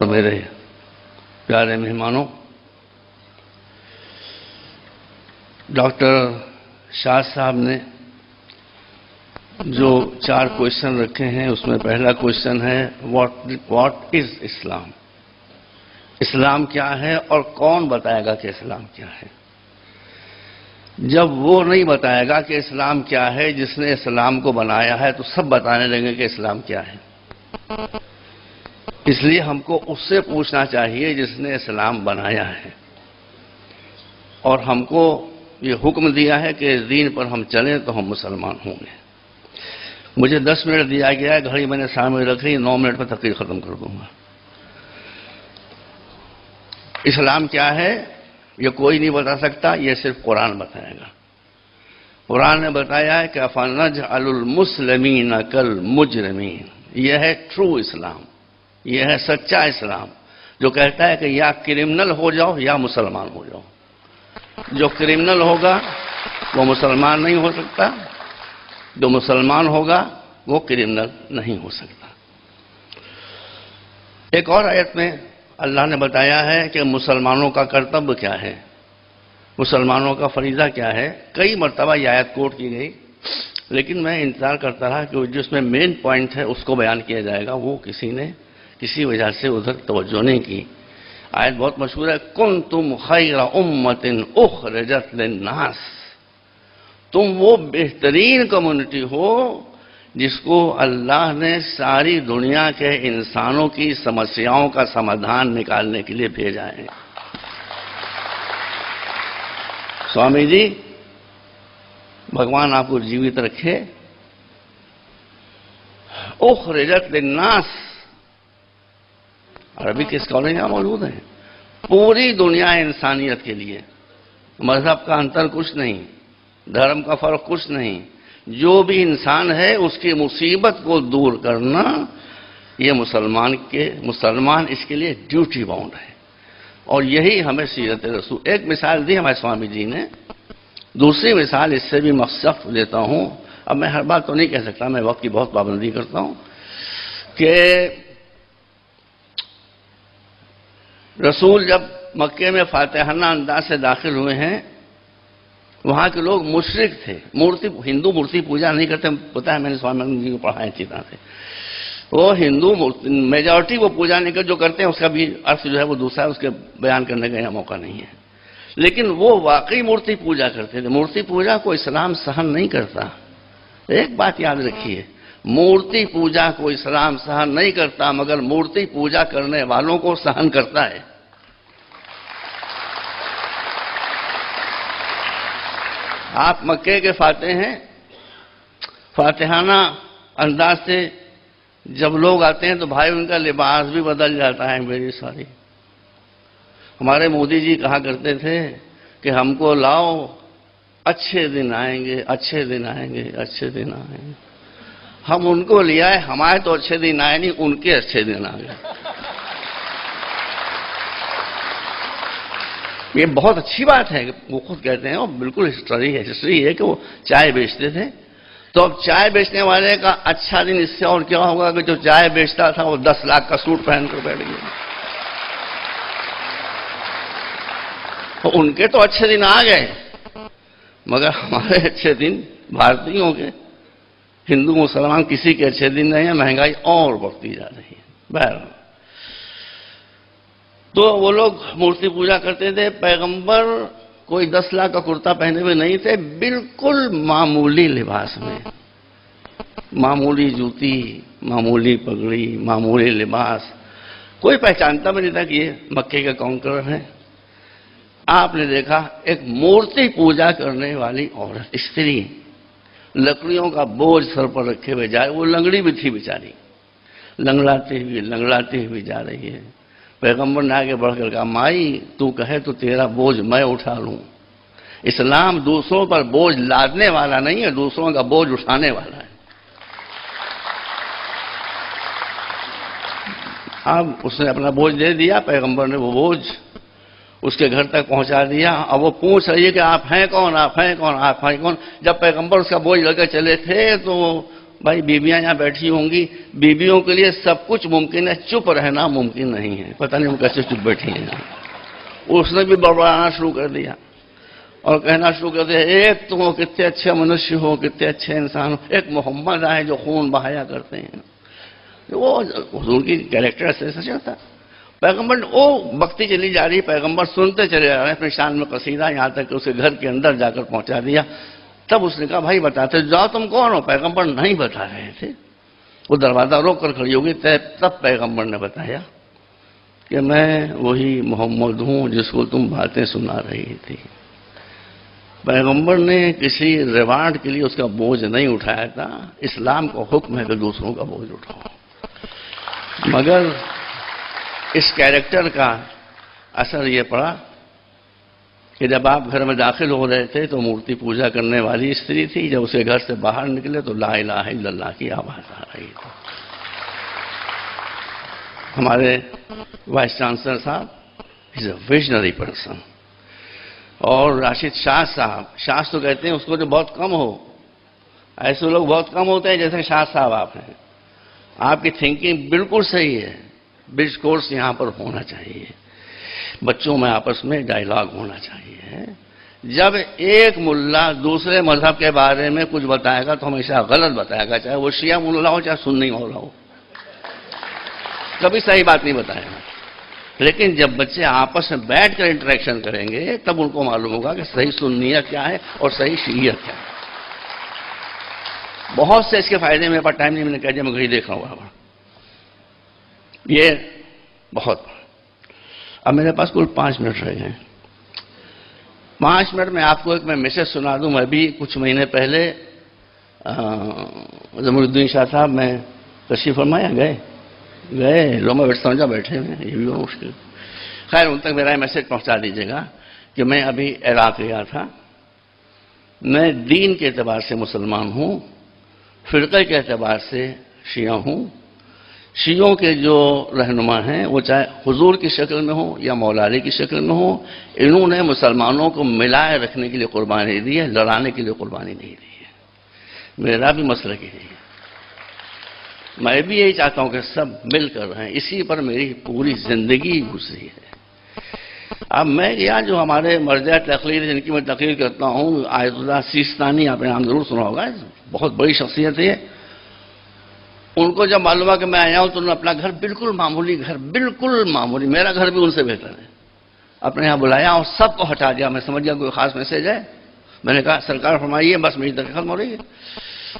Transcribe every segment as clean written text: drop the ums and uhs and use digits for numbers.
تو میرے پیارے مہمانوں، ڈاکٹر شاہ صاحب نے جو 4 کوئسچن رکھے ہیں، اس میں پہلا کوئسچن ہے واٹ از اسلام؟ اسلام کیا ہے اور کون بتائے گا کہ اسلام کیا ہے؟ جب وہ نہیں بتائے گا کہ اسلام کیا ہے، جس نے اسلام کو بنایا ہے، تو سب بتانے لگیں کہ اسلام کیا ہے۔ اس لیے ہم کو اس سے پوچھنا چاہیے جس نے اسلام بنایا ہے، اور ہم کو یہ حکم دیا ہے کہ اس دین پر ہم چلیں تو ہم مسلمان ہوں گے۔ مجھے 10 منٹ دیا گیا ہے، گھڑی میں نے سامنے رکھی، 9 منٹ میں تقریر ختم کر دوں گا۔ اسلام کیا ہے یہ کوئی نہیں بتا سکتا، یہ صرف قرآن بتائے گا۔ قرآن نے بتایا ہے کہ أَفَنَجْعَلُ الْمُسْلِمِينَ كَالْمُجْرِمِينَ، یہ ہے ٹرو اسلام، یہ ہے سچا اسلام، جو کہتا ہے کہ یا کرمنل ہو جاؤ یا مسلمان ہو جاؤ۔ جو کرمنل ہوگا وہ مسلمان نہیں ہو سکتا، جو مسلمان ہوگا وہ کرمنل نہیں ہو سکتا۔ ایک اور آیت میں اللہ نے بتایا ہے کہ مسلمانوں کا کرتب کیا ہے، مسلمانوں کا فریضہ کیا ہے۔ کئی مرتبہ یہ آیت کوٹ کی گئی، لیکن میں انتظار کرتا رہا کہ جس میں مین پوائنٹ ہے اس کو بیان کیا جائے گا، وہ کسی نے کسی وجہ سے ادھر توجہ نہیں کی۔ آیت بہت مشہور ہے، کنتم خیر امۃ اخرجت للناس، تم وہ بہترین کمیونٹی ہو جس کو اللہ نے ساری دنیا کے انسانوں کی سمسیاؤں کا سمادھان نکالنے کے لیے بھیجا ہے۔ سوامی جی بھگوان آپ کو جیوت رکھے، اخرجت للناس عربی کے اسکالر یہاں موجود ہیں، پوری دنیا انسانیت کے لیے، مذہب کا انتر کچھ نہیں، دھرم کا فرق کچھ نہیں، جو بھی انسان ہے اس کی مصیبت کو دور کرنا، یہ مسلمان اس کے لیے ڈیوٹی باؤنڈ ہے، اور یہی ہمیں سیرت رسول۔ ایک مثال دی ہمارے سوامی جی نے، دوسری مثال اس سے بھی مخصوص دیتا ہوں۔ اب میں ہر بات تو نہیں کہہ سکتا، میں وقت کی بہت پابندی کرتا ہوں، کہ رسول جب مکے میں فاتحانہ انداز سے داخل ہوئے ہیں، وہاں کے لوگ مشرک تھے، ہندو مورتی پوجا نہیں کرتے، پتا ہے میں نے سوامی جی کو پڑھا ہے اچھی طرح سے۔ وہ ہندو میجورٹی وہ پوجا نہیں کرتے، جو کرتے ہیں اس کا بھی عرص جو ہے وہ دوسرا ہے، اس کے بیان کرنے کا یہاں موقع نہیں ہے۔ لیکن وہ واقعی مورتی پوجا کرتے تھے۔ مورتی پوجا کو اسلام سہن نہیں کرتا۔ ایک بات یاد رکھیے، مورتی پوجا کو اسلام سہن نہیں کرتا، مگر مورتی پوجا کرنے والوں کو سہن کرتا ہے۔ آپ مکے کے فاتح ہیں، فاتحانہ انداز سے جب لوگ آتے ہیں تو بھائی ان کا لباس بھی بدل جاتا ہے، میری ساری۔ ہمارے مودی جی کہا کرتے تھے کہ ہم کو لاؤ، اچھے دن آئیں گے، اچھے دن آئیں گے، اچھے دن آئیں گے۔ ہم ان کو لے آئے، ہمارے تو اچھے دن آئے نہیں، ان کے اچھے دن آ گئے۔ یہ بہت اچھی بات ہے کہ وہ خود کہتے ہیں، اور بالکل ہسٹری ہے کہ وہ چائے بیچتے تھے، تو اب چائے بیچنے والے کا اچھا دن اس سے اور کیا ہوگا کہ جو چائے بیچتا تھا وہ 10 لاکھ کا سوٹ پہن کر بیٹھ گیا۔ تو ان کے تو اچھے دن آ گئے، مگر ہمارے اچھے دن بھارتیوں کے، ہندو مسلمان کسی کے اچھے دن نہیں ہیں، مہنگائی اور بڑھتی جا رہی ہے۔ بہرحال تو وہ لوگ مورتی پوجا کرتے تھے۔ پیغمبر کوئی 10 لاکھ کا کرتا پہنے ہوئے نہیں تھے، بالکل معمولی لباس میں، معمولی جوتی، معمولی پگڑی، معمولی لباس، کوئی پہچانتا بھی نہیں تھا کہ یہ مکے کے کانکرر ہیں۔ آپ نے دیکھا ایک مورتی پوجا کرنے والی عورت، استری، لکڑیوں کا بوجھ سر پر رکھے ہوئے جائے، وہ لنگڑی بھی تھی بیچاری، لنگڑاتی ہوئی جا رہی ہے۔ پیغمبر نے آگے بڑھ کر کہا، مائی تو کہے تو تیرا بوجھ میں اٹھا لوں۔ اسلام دوسروں پر بوجھ لادنے والا نہیں ہے، دوسروں کا بوجھ اٹھانے والا ہے۔ اب اس نے اپنا بوجھ دے دیا، پیغمبر نے وہ بوجھ اس کے گھر تک پہنچا دیا۔ اب وہ پوچھ رہی ہے کہ آپ ہیں کون، آپ ہیں کون، آپ ہیں کون۔ جب پیغمبر اس کا بوجھ لے کر چلے تھے تو بھائی بیویاں یہاں بیٹھی ہوں گی، بیویوں کے لیے سب کچھ ممکن ہے، چپ رہنا ممکن نہیں ہے. پتہ نہیں وہ کیسے چپ بیٹھی ہیں. اس نے بھی بڑبڑانا شروع کر دیا اور کہنا شروع کر دیا، ایک تم ہو کتنے اچھے منشیہ ہو، کتنے اچھے انسان ہو، ایک محمد آئے جو خون بہایا کرتے ہیں. وہ حضور کی کیریکٹر ایسا چلتا. پیغمبر وہ بکتی چلی جا رہی، پیغمبر سنتے چلے جا رہے ہیں اپنے شان میں قصیدہ، یہاں تک کہ اسے گھر کے اندر جا کر پہنچا دیا. تب اس نے کہا بھائی بتاتے جاؤ تم کون ہو. پیغمبر نہیں بتا رہے تھے. وہ دروازہ روک کر کھڑی ہوگی. تب پیغمبر نے بتایا کہ میں وہی محمد ہوں جس کو تم باتیں سنا رہی تھی. پیغمبر نے کسی ریوارڈ کے لیے اس کا بوجھ نہیں اٹھایا تھا. اسلام کو حکم ہے کہ دوسروں کا بوجھ اٹھاؤ. مگر اس کیریکٹر کا اثر یہ پڑا کہ جب آپ گھر میں داخل ہو رہے تھے تو مورتی پوجا کرنے والی استری تھی. جب اسے گھر سے باہر نکلے تو لا الہ الا اللہ کی آواز آ رہی تھی. ہمارے وائس چانسلر صاحب از اے ویژنری پرسن. اور راشد شاہ صاحب، شاہ تو کہتے ہیں اس کو جو بہت کم ہو، ایسے لوگ بہت کم ہوتے ہیں جیسے شاہ صاحب آپ ہیں. آپ کی تھنکنگ بالکل صحیح ہے. برج کورس یہاں پر ہونا چاہیے. بچوں میں آپس میں ڈائیلاگ ہونا چاہیے. جب ایک ملا دوسرے مذہب کے بارے میں کچھ بتائے گا تو ہمیشہ غلط بتائے گا، چاہے وہ شیعہ ملا ہو چاہے سنی مولا ہو. کبھی صحیح بات نہیں بتائے گا. لیکن جب بچے آپس میں بیٹھ کر انٹریکشن کریں گے تب ان کو معلوم ہوگا کہ صحیح سنیت کیا ہے اور صحیح شیعیت کیا ہے. بہت سے اس کے فائدے میرے پاس ٹائم نہیں، میں نے کہا میں گھڑی دیکھ رہا ہوں. یہ بہت. اب میرے پاس کل 5 منٹ رہ گئے. 5 منٹ میں آپ کو ایک میں میسج سنا دوں. میں بھی کچھ مہینے پہلے ضمیر الدین شاہ صاحب میں تشریف فرمایا گئے لو میں سمجھا بیٹھے ہوئے، یہ بھی مشکل. خیر ان تک میرا میسج پہنچا دیجیے گا کہ میں ابھی عراق گیا تھا. میں دین کے اعتبار سے مسلمان ہوں، فرقے کے اعتبار سے شیعہ ہوں. شیعوں کے جو رہنما ہیں وہ چاہے حضور کی شکل میں ہوں یا مولا علی کی شکل میں ہوں، انہوں نے مسلمانوں کو ملائے رکھنے کے لیے قربانی دی ہے، لڑانے کے لیے قربانی نہیں دی ہے. میرا بھی مسلک یہی ہے. میں بھی یہی چاہتا ہوں کہ سب مل کر رہیں. اسی پر میری پوری زندگی گزری ہے. اب میں یہاں جو ہمارے مرجع تقریر جن کی میں تقریر کرتا ہوں، آیت اللہ سیستانی، آپ نے نام ضرور سنا ہوگا، بہت بڑی شخصیت ہے. ان کو جب معلوم ہوا کہ میں آیا ہوں تو انہوں نے اپنا گھر بالکل معمولی، میرا گھر بھی ان سے بہتر ہے، اپنے یہاں بلایا اور سب کو ہٹا دیا. میں سمجھ گیا کوئی خاص میسج ہے. میں نے کہا سرکار فرمائیے، بس میری تقریر ختم ہو رہی ہے.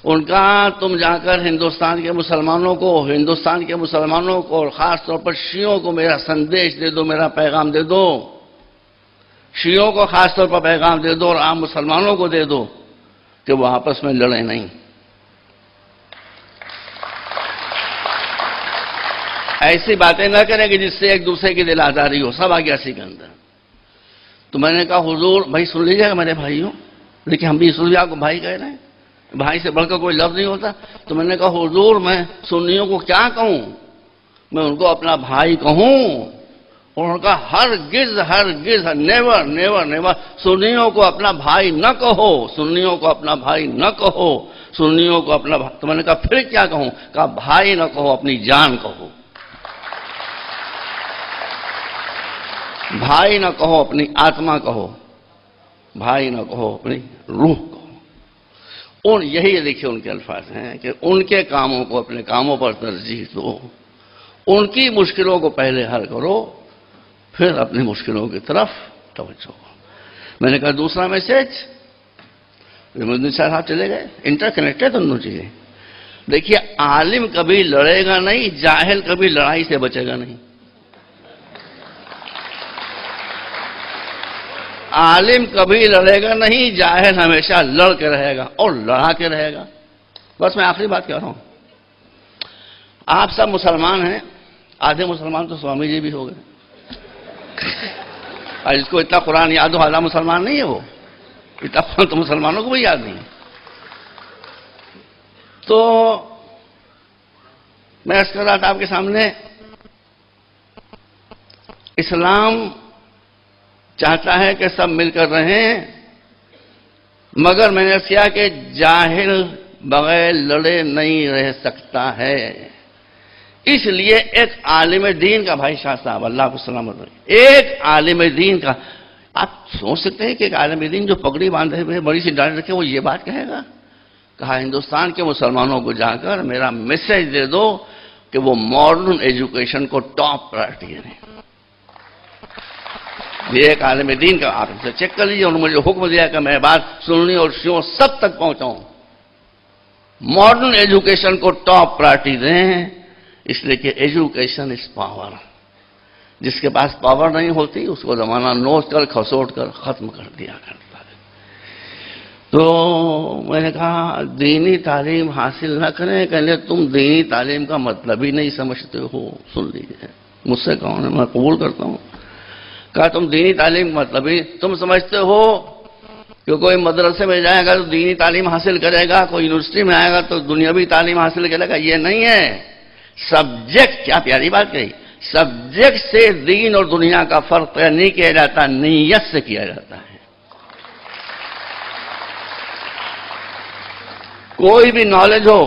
ان کا تم جا کر ہندوستان کے مسلمانوں کو اور خاص طور پر شیعوں کو میرا سندیش دے دو، میرا پیغام دے دو. شیعوں کو خاص طور پر پیغام دے دو اور عام مسلمانوں کو دے دو کہ وہ آپس میں لڑیں نہیں. ایسی باتیں نہ کریں کہ جس سے ایک دوسرے کی دل آزاری ہو. سب آ گیا اسی کے اندر. تو میں نے کہا حضور بھائی سن لیجیے گا میرے بھائیوں، لیکن ہم بھی اس لیے آپ کو بھائی کہہ رہے ہیں، بھائی سے بڑھ کر کوئی لفظ نہیں ہوتا. تو میں نے کہا حضور میں سنیوں کو کیا کہوں، میں ان کو اپنا بھائی کہوں؟ اور ان کا ہرگز نیور سنیوں کو اپنا بھائی نہ کہو، سنیوں کو اپنا بھائی نہ کہو، سنیوں کو اپنا بھائی. تو میں نے کہا پھر کیا کہوں؟ کہا بھائی نہ کہو، اپنی جان کہو. بھائی نہ کہو، اپنی آتما کہو. بھائی نہ کہو، اپنی روح کہو. یہی دیکھیے ان کے الفاظ ہیں کہ ان کے کاموں کو اپنے کاموں پر ترجیح دو، ان کی مشکلوں کو پہلے حل کرو، پھر اپنی مشکلوں کی طرف توجہ. میں نے کہا دوسرا میسج. ضمیر صاحب چلے گئے. انٹر کنیکٹڈ دونوں چیزیں. دیکھیے عالم کبھی لڑے گا نہیں، جاہل کبھی لڑائی سے بچے گا نہیں. عالم کبھی لڑے گا نہیں، جاہل ہمیشہ لڑ کے رہے گا اور لڑا کے رہے گا. بس میں آخری بات کہہ رہا ہوں. آپ سب مسلمان ہیں، آدھے مسلمان تو سوامی جی بھی ہو گئے. اور جس کو اتنا قرآن یاد ہو آدھا مسلمان نہیں ہے. وہ اتنا قرآن تو مسلمانوں کو بھی یاد نہیں. تو میں عرض کر رہا تھا آپ کے سامنے، اسلام چاہتا ہے کہ سب مل کر رہیں، مگر میں نے کیا کہ جاہل بغیر لڑے نہیں رہ سکتا ہے۔ اس لیے ایک عالم دین کا، بھائی شاہ صاحب اللہ کو سلامت رکھے، ایک عالم دین کا، آپ سوچ سکتے ہیں کہ ایک عالم دین جو پگڑی باندھے ہوئے بڑی سی ڈانٹ رکھے وہ یہ بات کہے گا؟ کہا ہندوستان کے مسلمانوں کو جا کر میرا میسج دے دو کہ وہ ماڈرن ایجوکیشن کو ٹاپ پرائرٹی دیں۔ یہ ایک عالم دین کا، آپ سے چیک کر لیجیے، انہوں نے مجھے حکم دیا کہ میں بات سننی اور شیعوں سب تک پہنچاؤں، ماڈرن ایجوکیشن کو ٹاپ پرائرٹی دیں، اس لیے کہ ایجوکیشن از پاور۔ جس کے پاس پاور نہیں ہوتی اس کو زمانہ نوچ کر کھسوٹ کر ختم کر دیا کرتا ہے۔ تو میں نے کہا دینی تعلیم حاصل نہ کریں، کہنے تم دینی تعلیم کا مطلب ہی نہیں سمجھتے ہو۔ سن لیجیے، مجھ سے کون ہے، میں قبول کرتا ہوں۔ کہا تم دینی تعلیم کا مطلب ہی تم سمجھتے ہو کہ کوئی مدرسے میں جائے گا تو دینی تعلیم حاصل کرے گا، کوئی یونیورسٹی میں آئے گا تو دنیاوی تعلیم حاصل کرے گا؟ یہ نہیں ہے۔ سبجیکٹ، کیا پیاری بات کہی، سبجیکٹ سے دین اور دنیا کا فرق نہیں کیا جاتا، نیت سے کیا جاتا ہے۔ کوئی بھی نالج ہو،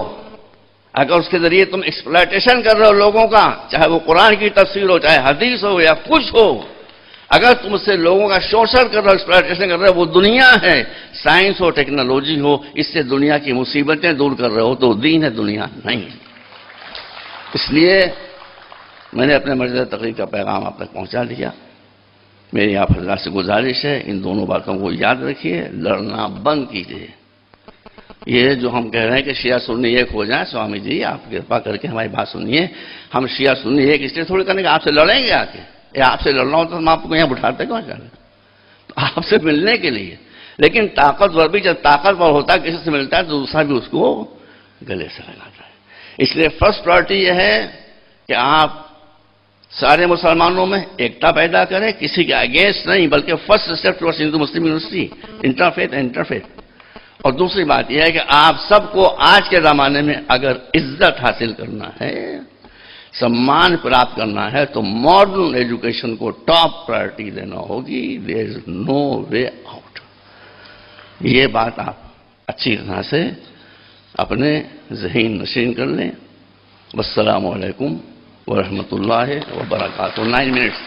اگر اس کے ذریعے تم ایکسپلائٹیشن کر رہے ہو لوگوں کا، چاہے وہ قرآن کی تفسیر ہو، چاہے حدیث ہو یا کچھ ہو، اگر تم سے لوگوں کا شوشن کر رہے ہو، ایکسپلائٹیشن کر رہے ہو، وہ دنیا ہے، سائنس ہو، ٹیکنالوجی ہو، اس سے دنیا کی مصیبتیں دور کر رہے ہو، تو دین ہے، دنیا نہیں ہے۔ اس لیے میں نے اپنے مرجع تقریر کا پیغام آپ تک پہنچا دیا۔ میری آپ حضرات سے گزارش ہے، ان دونوں باتوں کو یاد رکھیے، لڑنا بند کیجیے۔ یہ جو ہم کہہ رہے ہیں کہ شیعہ سنی ایک ہو جائیں، سوامی جی آپ کرپا کر کے ہماری بات سنیے، ہم شیعہ سنی ایک اس لیے تھوڑی کرنے کہ آپ سے لڑیں گے آ کے، آپ سے لڑنا ہوتا تو ہم آپ کو یہاں بٹھاتے کیوں چاہتے؟ آپ سے ملنے کے لیے۔ لیکن طاقتور بھی جب طاقتور ہوتا ہے، کسی سے ملتا ہے تو دوسرا بھی اس کو گلے سے لگاتا ہے۔ اس لیے فرسٹ پرائرٹی یہ ہے کہ آپ سارے مسلمانوں میں ایکتا پیدا کریں، کسی کے اگینسٹ نہیں، بلکہ فرسٹ اسٹیپ ٹوارڈز ہندو مسلم یونیورسٹی، انٹرفیتھ۔ اور دوسری بات یہ ہے کہ آپ سب کو آج کے زمانے میں اگر عزت حاصل کرنا ہے، سمان پراپت کرنا ہے، تو ماڈرن ایجوکیشن کو ٹاپ پرائرٹی دینا ہوگی۔ دیر از نو وے آؤٹ۔ یہ بات آپ اچھی طرح سے اپنے ذہن نشین کر لیں۔ والسلام علیکم ورحمۃ اللہ وبرکاتہ۔ 9 منٹس۔